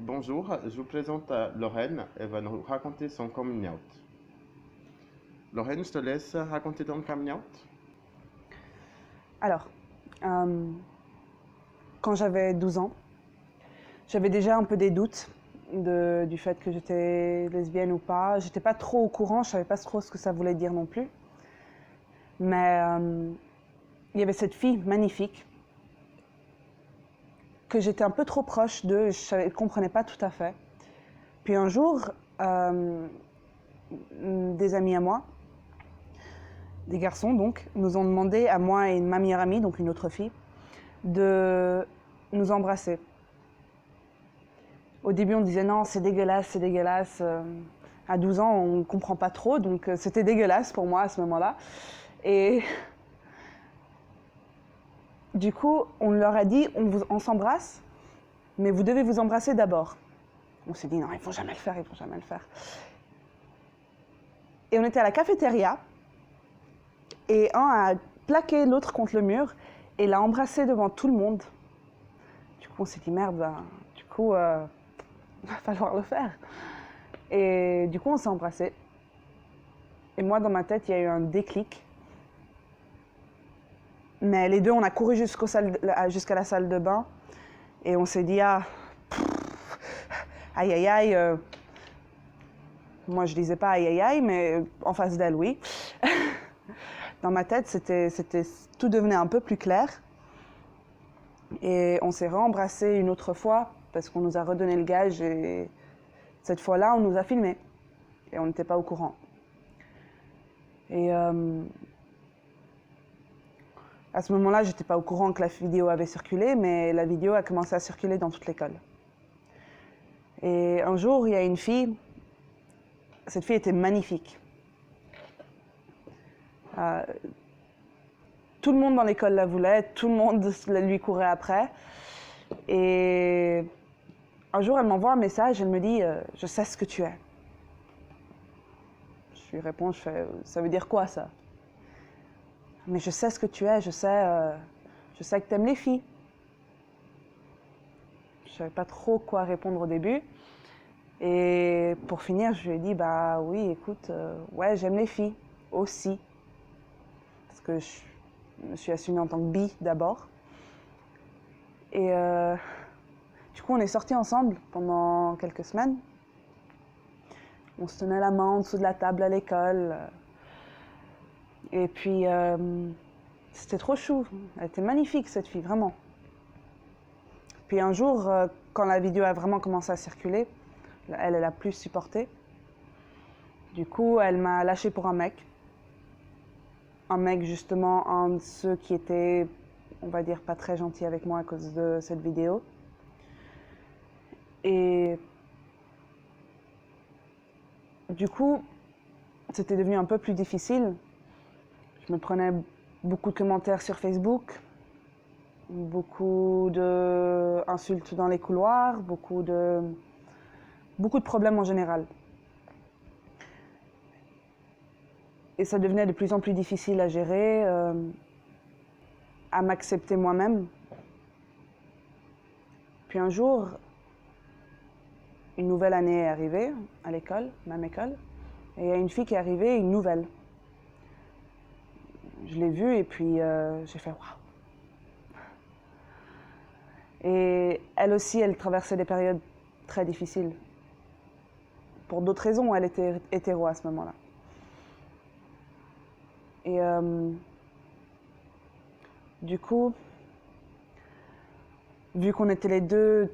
Bonjour, je vous présente Lorraine. Elle va nous raconter son coming out. Lorraine, je te laisse raconter ton coming out. Alors, quand j'avais 12 ans, j'avais déjà un peu des doutes du fait que j'étais lesbienne ou pas. J'étais pas trop au courant, je savais pas trop ce que ça voulait dire non plus. Mais il y avait cette fille magnifique que j'étais un peu trop proche d'eux, je ne comprenais pas tout à fait. Puis un jour, des amis à moi, des garçons donc, nous ont demandé à moi et ma meilleure amie, donc une autre fille, de nous embrasser. Au début, on disait non, c'est dégueulasse, c'est dégueulasse. À 12 ans, on ne comprend pas trop, donc c'était dégueulasse pour moi à ce moment-là. Et du coup, on leur a dit, on s'embrasse, mais vous devez vous embrasser d'abord. On s'est dit non, ils ne vont jamais le faire, ils ne vont jamais le faire. Et on était à la cafétéria, et un a plaqué l'autre contre le mur, et l'a embrassé devant tout le monde. Du coup, on s'est dit merde, du coup, il va falloir le faire. Et du coup, on s'est embrassés. Et moi, dans ma tête, il y a eu un déclic. Mais les deux, on a couru jusqu'à la salle de bain. Et on s'est dit, aïe, aïe, aïe. Moi, je disais pas aïe, aïe, aïe, mais en face d'elle, oui. Dans ma tête, tout devenait un peu plus clair. Et on s'est re-embrassés une autre fois parce qu'on nous a redonné le gage. Et cette fois-là, on nous a filmés. Et on n'était pas au courant. Et à ce moment-là, je n'étais pas au courant que la vidéo avait circulé, mais la vidéo a commencé à circuler dans toute l'école. Et un jour, il y a une fille, cette fille était magnifique. Tout le monde dans l'école la voulait, tout le monde lui courait après. Et un jour, elle m'envoie un message, elle me dit « Je sais ce que tu es ». Je lui réponds, je fais « Ça veut dire quoi ça ?» Mais je sais ce que tu es, je sais que tu aimes les filles. Je ne savais pas trop quoi répondre au début. Et pour finir, je lui ai dit, bah oui, écoute, ouais, j'aime les filles aussi. Parce que je me suis assumée en tant que bi d'abord. Et du coup, on est sortis ensemble pendant quelques semaines. On se tenait la main en dessous de la table à l'école. Et puis, c'était trop chou. Elle était magnifique, cette fille, vraiment. Puis un jour, quand la vidéo a vraiment commencé à circuler, elle a plus supporté. Du coup, elle m'a lâché pour un mec. Un mec, justement, un de ceux qui étaient, on va dire, pas très gentils avec moi à cause de cette vidéo. Et du coup, c'était devenu un peu plus difficile. Je me prenais beaucoup de commentaires sur Facebook, beaucoup d'insultes dans les couloirs, beaucoup de problèmes en général. Et ça devenait de plus en plus difficile à gérer, à m'accepter moi-même. Puis un jour, une nouvelle année est arrivée à l'école, même école, et il y a une fille qui est arrivée, une nouvelle. Je l'ai vue et puis j'ai fait waouh. Et elle aussi, elle traversait des périodes très difficiles. Pour d'autres raisons, elle était hétéro à ce moment-là. Et du coup, vu qu'on était les deux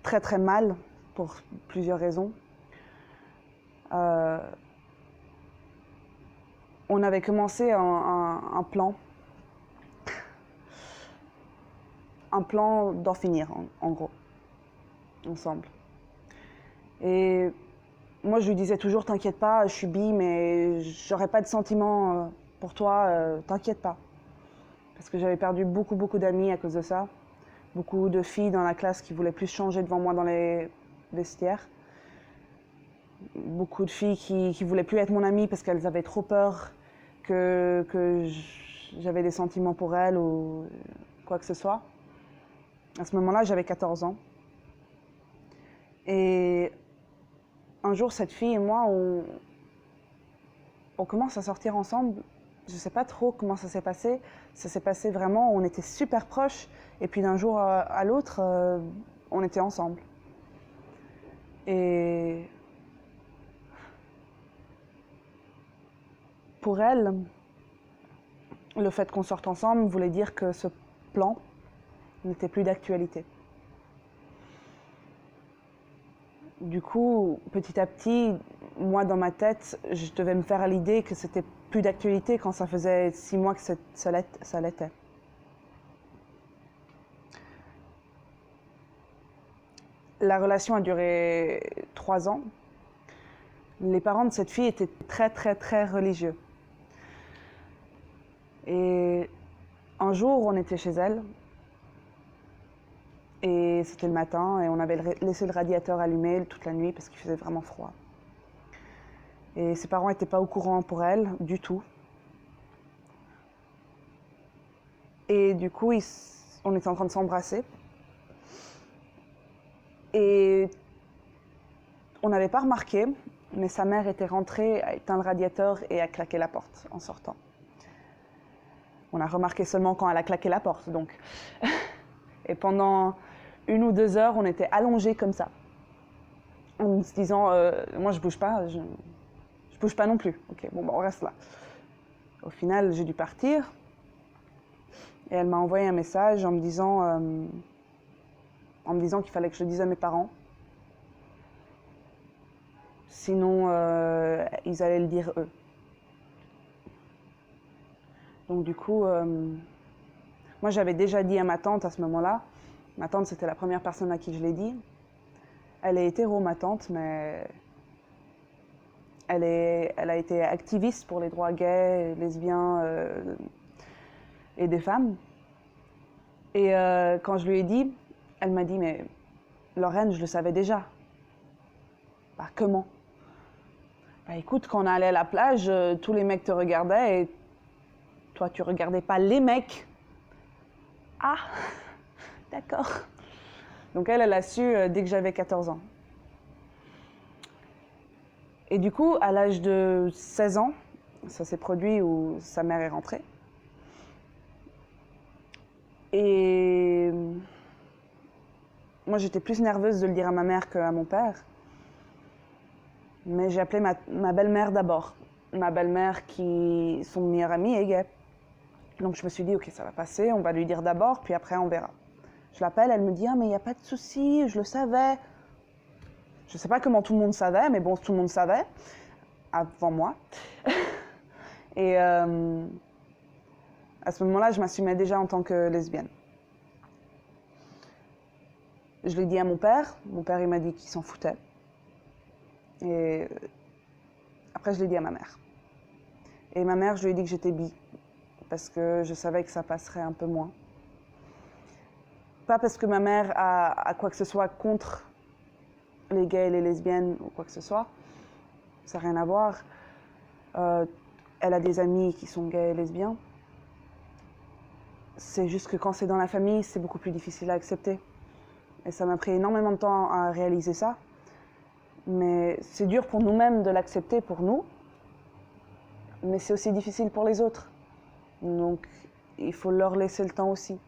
très très mal, pour plusieurs raisons, on avait commencé un plan d'en finir, en gros, ensemble. Et moi, je lui disais toujours, t'inquiète pas, je suis bi, mais j'aurais pas de sentiments pour toi, t'inquiète pas. Parce que j'avais perdu beaucoup d'amis à cause de ça. Beaucoup de filles dans la classe qui voulaient plus changer devant moi dans les vestiaires. Beaucoup de filles qui voulaient plus être mon amie parce qu'elles avaient trop peur que j'avais des sentiments pour elles ou quoi que ce soit. À ce moment-là, j'avais 14 ans. Et un jour, cette fille et moi, on commence à sortir ensemble. Je ne sais pas trop comment ça s'est passé. Ça s'est passé vraiment, on était super proches. Et puis d'un jour à l'autre, on était ensemble. Et pour elle, le fait qu'on sorte ensemble voulait dire que ce plan n'était plus d'actualité. Du coup, petit à petit, moi dans ma tête, je devais me faire à l'idée que c'était plus d'actualité quand ça faisait 6 mois que ça l'était. La relation a duré 3 ans. Les parents de cette fille étaient très très très religieux. Et un jour, on était chez elle. Et c'était le matin et on avait laissé le radiateur allumé toute la nuit parce qu'il faisait vraiment froid. Et ses parents n'étaient pas au courant pour elle du tout. Et du coup, on était en train de s'embrasser. Et on n'avait pas remarqué, mais sa mère était rentrée, a éteint le radiateur et a claqué la porte en sortant. On a remarqué seulement quand elle a claqué la porte, donc. Et pendant 1 ou 2 heures, on était allongés comme ça, en se disant moi je bouge pas, je bouge pas non plus. Ok, bon, on reste là. Au final, j'ai dû partir. Et elle m'a envoyé un message en me disant qu'il fallait que je le dise à mes parents. Sinon, ils allaient le dire eux. Donc du coup, moi j'avais déjà dit à ma tante à ce moment-là. Ma tante, c'était la première personne à qui je l'ai dit. Elle est hétéro, ma tante, mais elle a été activiste pour les droits gays, lesbiens et des femmes. Et quand je lui ai dit, elle m'a dit, mais Lorraine, je le savais déjà. Bah comment? Bah écoute, quand on allait à la plage, tous les mecs te regardaient et toi, tu regardais pas les mecs. Ah, d'accord. Donc elle a su dès que j'avais 14 ans. Et du coup, à l'âge de 16 ans, ça s'est produit où sa mère est rentrée. Et moi, j'étais plus nerveuse de le dire à ma mère qu'à mon père. Mais j'ai appelé ma belle-mère d'abord. Ma belle-mère qui, son meilleure amie, est gay. Donc je me suis dit, ok, ça va passer, on va lui dire d'abord, puis après on verra. Je l'appelle, elle me dit, ah mais il n'y a pas de souci, je le savais. Je ne sais pas comment tout le monde savait, mais bon, tout le monde savait, avant moi. Et à ce moment-là, je m'assumais déjà en tant que lesbienne. Je l'ai dit à mon père il m'a dit qu'il s'en foutait. Et après, je l'ai dit à ma mère. Et ma mère, je lui ai dit que j'étais bi, parce que je savais que ça passerait un peu moins. Pas parce que ma mère a quoi que ce soit contre les gays et les lesbiennes ou quoi que ce soit, ça n'a rien à voir. Elle a des amis qui sont gays et lesbiens. C'est juste que quand c'est dans la famille, c'est beaucoup plus difficile à accepter. Et ça m'a pris énormément de temps à réaliser ça. Mais c'est dur pour nous-mêmes de l'accepter pour nous, mais c'est aussi difficile pour les autres. Donc il faut leur laisser le temps aussi.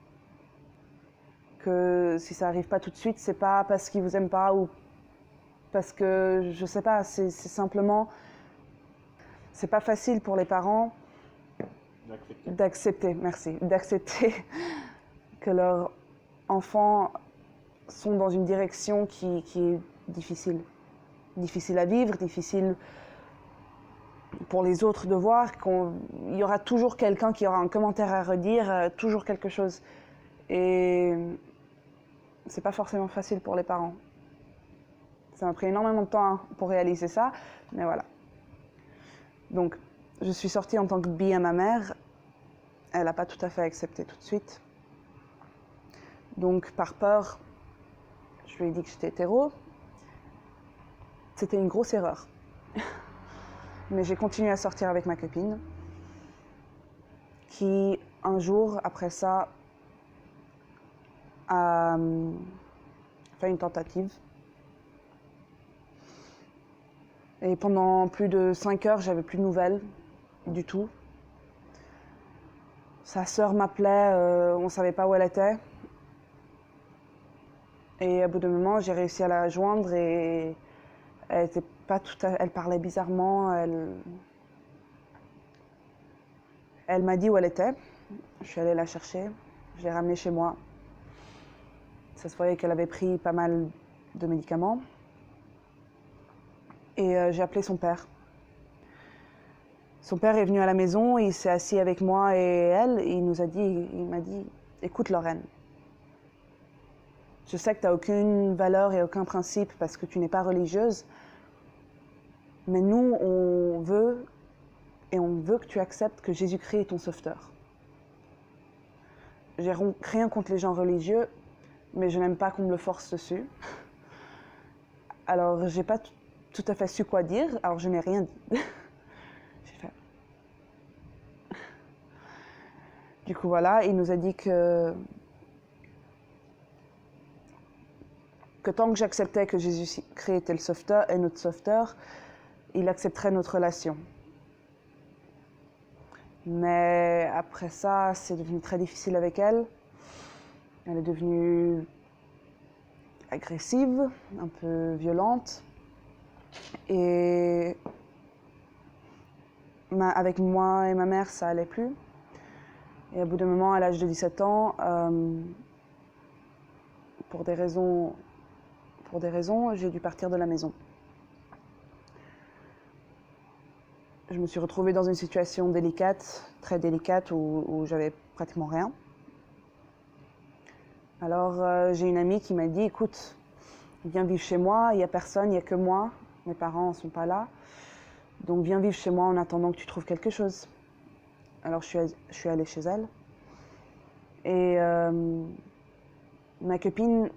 Que si ça n'arrive pas tout de suite, c'est pas parce qu'ils vous aiment pas ou parce que, je sais pas, c'est simplement... C'est pas facile pour les parents d'accepter, merci, d'accepter que leurs enfants sont dans une direction qui est difficile. Difficile à vivre, difficile pour les autres de voir qu'il y aura toujours quelqu'un qui aura un commentaire à redire, toujours quelque chose. Et c'est pas forcément facile pour les parents. Ça m'a pris énormément de temps pour réaliser ça, mais voilà. Donc, je suis sortie en tant que bi à ma mère. Elle n'a pas tout à fait accepté tout de suite. Donc, par peur, je lui ai dit que j'étais hétéro. C'était une grosse erreur. Mais j'ai continué à sortir avec ma copine, qui, un jour, après ça, a fait une tentative. Et pendant plus de 5 heures, j'avais plus de nouvelles du tout. Sa sœur m'appelait, on ne savait pas où elle était. Et à bout d'un moment, j'ai réussi à la joindre et elle était pas elle parlait bizarrement. Elle m'a dit où elle était. Je suis allée la chercher. Je l'ai ramenée chez moi. Ça se voyait qu'elle avait pris pas mal de médicaments. Et j'ai appelé son père. Son père est venu à la maison, il s'est assis avec moi et elle, et il m'a dit, écoute Lorraine, je sais que tu n'as aucune valeur et aucun principe parce que tu n'es pas religieuse, mais nous, on veut que tu acceptes que Jésus-Christ est ton sauveteur. J'ai rien contre les gens religieux, mais je n'aime pas qu'on me le force dessus. Alors, j'ai pas tout à fait su quoi dire, alors je n'ai rien dit. J'ai fait. Du coup, voilà, il nous a dit que tant que j'acceptais que Jésus-Christ était le sauveteur et notre sauveteur, il accepterait notre relation. Mais après ça, c'est devenu très difficile avec elle. Elle est devenue agressive, un peu violente. Et avec moi et ma mère, ça allait plus. Et à bout d'un moment, à l'âge de 17 ans, pour des raisons, j'ai dû partir de la maison. Je me suis retrouvée dans une situation délicate, très délicate, où j'avais pratiquement rien. Alors j'ai une amie qui m'a dit, écoute, viens vivre chez moi, il n'y a personne, il n'y a que moi, mes parents ne sont pas là, donc viens vivre chez moi en attendant que tu trouves quelque chose. Alors je suis allée chez elle, et ma copine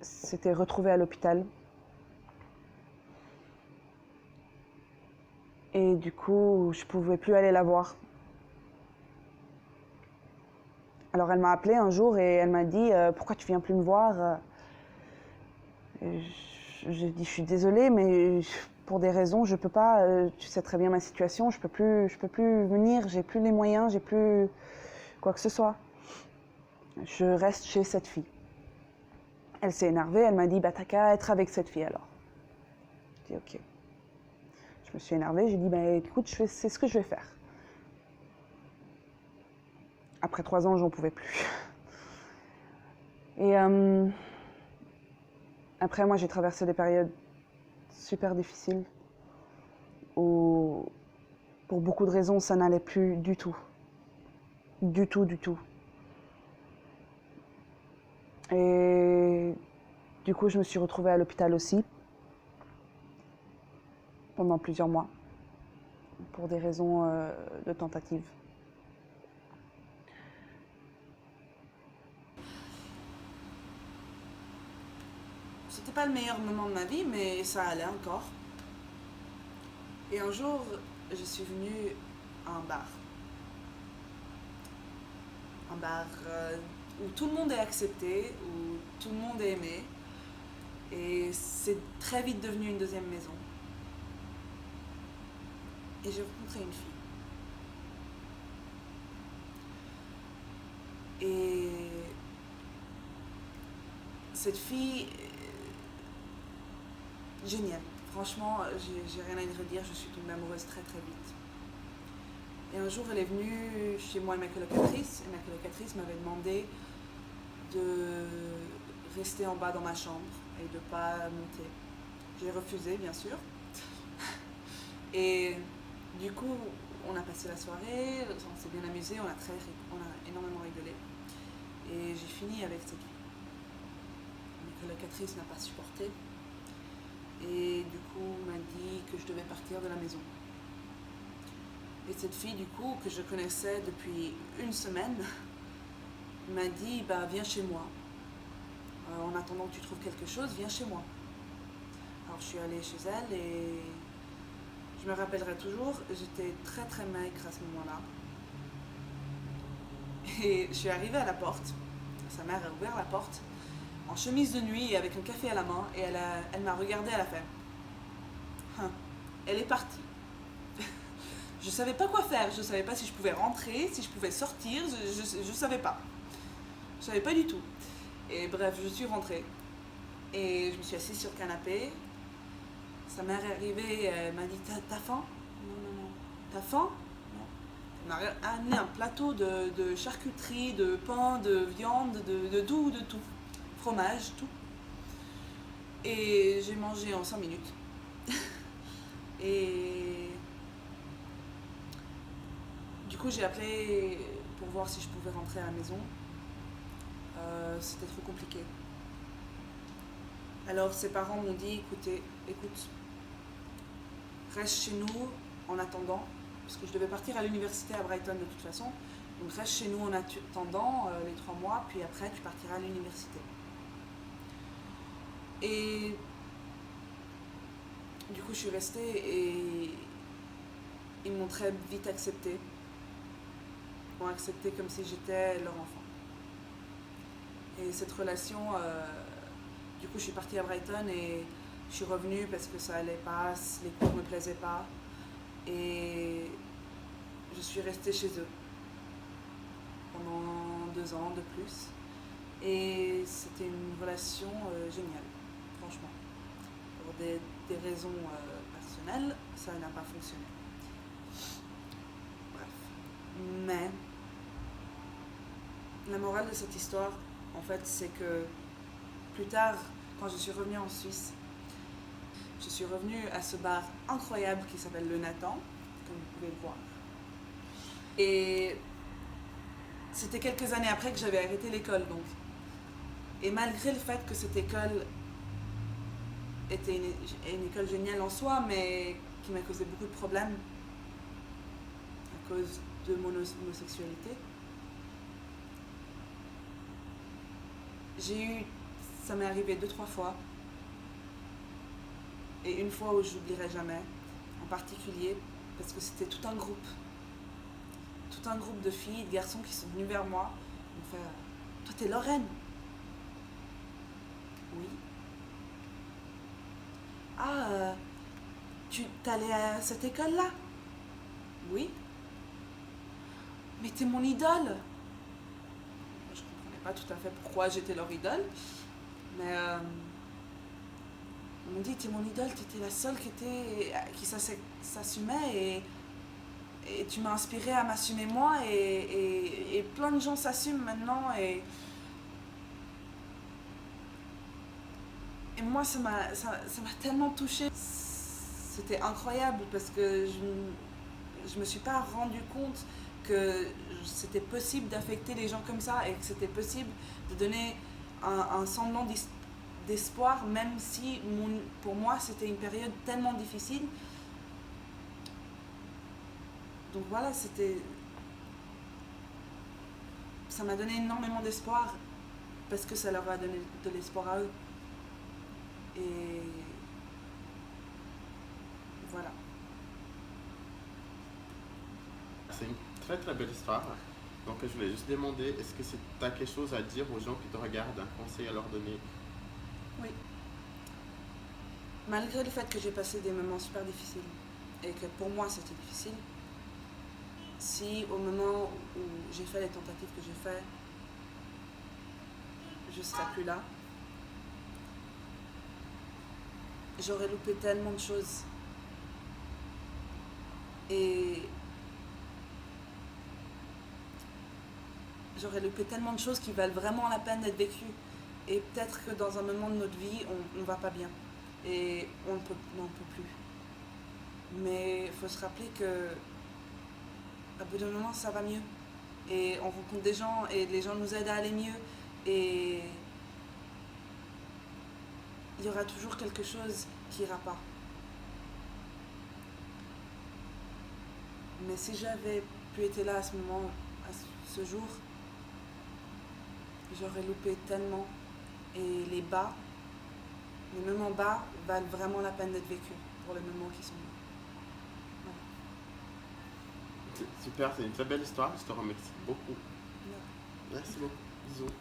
s'était retrouvée à l'hôpital. Et du coup, je ne pouvais plus aller la voir. Alors elle m'a appelée un jour et elle m'a dit « Pourquoi tu viens plus me voir ?» J'ai dit « Je suis désolée, mais pour des raisons, je ne peux pas. Tu sais très bien ma situation, je peux plus venir, j'ai plus les moyens, j'ai plus quoi que ce soit. Je reste chez cette fille. » Elle s'est énervée, elle m'a dit « Bah t'as qu'à être avec cette fille alors. » J'ai dit « Ok. » Je me suis énervée, j'ai dit bah, « Écoute, c'est ce que je vais faire. » Après 3 ans, j'en pouvais plus. Et après, moi, j'ai traversé des périodes super difficiles où, pour beaucoup de raisons, ça n'allait plus du tout. Du tout, du tout. Et du coup, je me suis retrouvée à l'hôpital aussi, pendant plusieurs mois, pour des raisons de tentative. C'était pas le meilleur moment de ma vie, mais ça allait encore. Et un jour, je suis venue à un bar. Un bar où tout le monde est accepté, où tout le monde est aimé. Et c'est très vite devenu une deuxième maison. Et j'ai rencontré une fille. Et cette fille, géniale. Franchement, j'ai rien à y redire, je suis tombée amoureuse très très vite. Et un jour, elle est venue chez moi et ma colocatrice m'avait demandé de rester en bas dans ma chambre et de ne pas monter. J'ai refusé, bien sûr. Et du coup, on a passé la soirée, on s'est bien amusé, on a énormément rigolé. Et j'ai fini avec cette fille. Ma colocatrice n'a pas supporté. Et du coup, m'a dit que je devais partir de la maison. Et cette fille, du coup, que je connaissais depuis une semaine, m'a dit bah, « Viens chez moi. En attendant que tu trouves quelque chose, viens chez moi. » Alors je suis allée chez elle et je me rappellerai toujours, j'étais très très maigre à ce moment-là. Et je suis arrivée à la porte, sa mère a ouvert la porte, en chemise de nuit et avec un café à la main, et elle m'a regardée, elle a fait Elle est partie. Je savais pas quoi faire, je savais pas si je pouvais rentrer, si je pouvais sortir, je savais pas. Je savais pas du tout. Et bref, je suis rentrée. Et je me suis assise sur le canapé. Sa mère est arrivée, elle m'a dit t'as faim? Non. T'as faim? Non. Elle m'a amené un plateau de charcuterie, de pain, de viande, de tout, de tout. Fromage, tout. Et j'ai mangé en 5 minutes. Et du coup, j'ai appelé pour voir si je pouvais rentrer à la maison. C'était trop compliqué. Alors ses parents m'ont dit, écoute, reste chez nous en attendant, parce que je devais partir à l'université à Brighton de toute façon. Donc reste chez nous en attendant les 3 mois, puis après tu partiras à l'université. Et du coup, je suis restée et ils m'ont très vite acceptée. Ils m'ont acceptée comme si j'étais leur enfant. Et cette relation, du coup, je suis partie à Brighton et je suis revenue parce que ça allait pas, les cours me plaisaient pas. Et je suis restée chez eux pendant 2 ans de plus. Et c'était une relation géniale, franchement. Pour des raisons personnelles, ça n'a pas fonctionné. Bref. Mais la morale de cette histoire, en fait, c'est que plus tard, quand je suis revenue en Suisse, je suis revenue à ce bar incroyable qui s'appelle le Nathan, comme vous pouvez le voir. Et c'était quelques années après que j'avais arrêté l'école, donc. Et malgré le fait que cette école était une école géniale en soi, mais qui m'a causé beaucoup de problèmes à cause de mon homosexualité, ça m'est arrivé 2-3 fois, et une fois où je n'oublierai jamais, en particulier, parce que c'était tout un groupe de filles et de garçons qui sont venus vers moi, ils m'ont fait « Toi, t'es Lorraine ?» Oui. « Ah, tu t'allais à cette école-là ?» Oui. « Mais t'es mon idole !» Je comprenais pas tout à fait pourquoi j'étais leur idole, mais ils m'ont dit t'es mon idole, t'étais la seule qui s'assumait et tu m'as inspiré à m'assumer moi et plein de gens s'assument maintenant et moi ça m'a tellement touchée. C'était incroyable parce que je me suis pas rendu compte que c'était possible d'affecter les gens comme ça et que c'était possible de donner un semblant d'espoir, même si pour moi c'était une période tellement difficile. Donc voilà, ça m'a donné énormément d'espoir parce que ça leur a donné de l'espoir à eux. Et voilà. C'est une très très belle histoire. Donc je voulais juste demander, est-ce que tu as quelque chose à dire aux gens qui te regardent, un conseil à leur donner? Oui. Malgré le fait que j'ai passé des moments super difficiles et que pour moi c'était difficile, si au moment où j'ai fait les tentatives que j'ai fait, je ne serais plus là, j'aurais loupé tellement de choses. Et j'aurais loupé tellement de choses qui valent vraiment la peine d'être vécues. Et peut-être que dans un moment de notre vie, on va pas bien. Et on n'en peut plus. Mais il faut se rappeler que à bout d'un moment, ça va mieux. Et on rencontre des gens et les gens nous aident à aller mieux. Et il y aura toujours quelque chose qui ira pas. Mais si j'avais pu être là à ce moment, à ce jour, j'aurais loupé tellement. Et les moments bas valent vraiment la peine d'être vécus pour les moments qui sont bons. Super, c'est une très belle histoire, je te remercie beaucoup. Voilà. Merci beaucoup, bisous.